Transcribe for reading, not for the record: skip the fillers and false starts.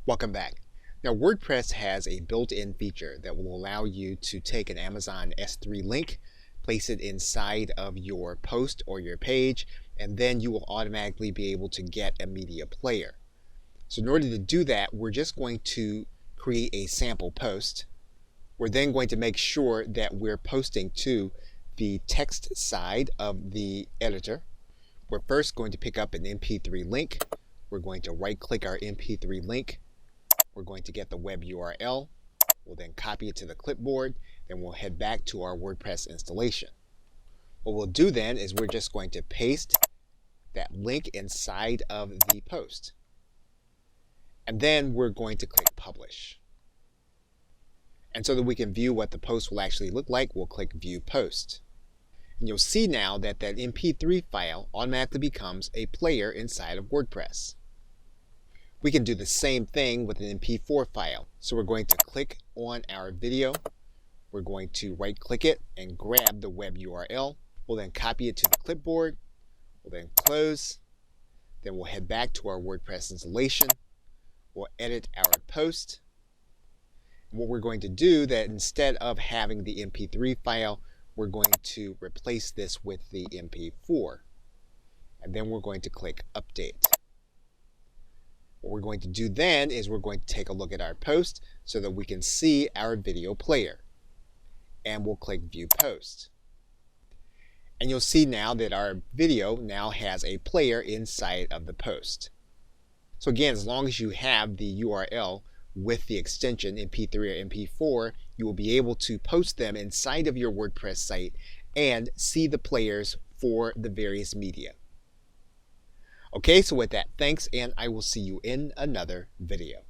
Welcome back. Now WordPress has a built-in feature that will allow you to take an Amazon S3 link, place it inside of your post or your page, and then you will automatically be able to get a media player. So in order to do that, we're just going to create a sample post. We're then going to make sure that we're posting to the text side of the editor. We're first going to pick up an MP3 link. We're going to right-click our MP3 link. We're going to get the web URL. We'll then copy it to the clipboard. Then we'll head back to our WordPress installation. What we'll do then is we're just going to paste that link inside of the post. And then we're going to click Publish. And so that we can view what the post will actually look like, we'll click View Post. And you'll see now that that MP3 file automatically becomes a player inside of WordPress. We can do the same thing with an MP4 file. So we're going to click on our video. We're going to right-click it and grab the web URL. We'll then copy it to the clipboard. We'll then close. Then we'll head back to our WordPress installation. We'll edit our post. And what we're going to do that instead of having the MP3 file, we're going to replace this with the MP4. And then we're going to click Update. What we're going to do then is we're going to take a look at our post so that we can see our video player. And we'll click View Post. And you'll see now that our video now has a player inside of the post. So again, as long as you have the URL with the extension MP3 or MP4, you will be able to post them inside of your WordPress site and see the players for the various media. Okay, so with that, thanks, and I will see you in another video.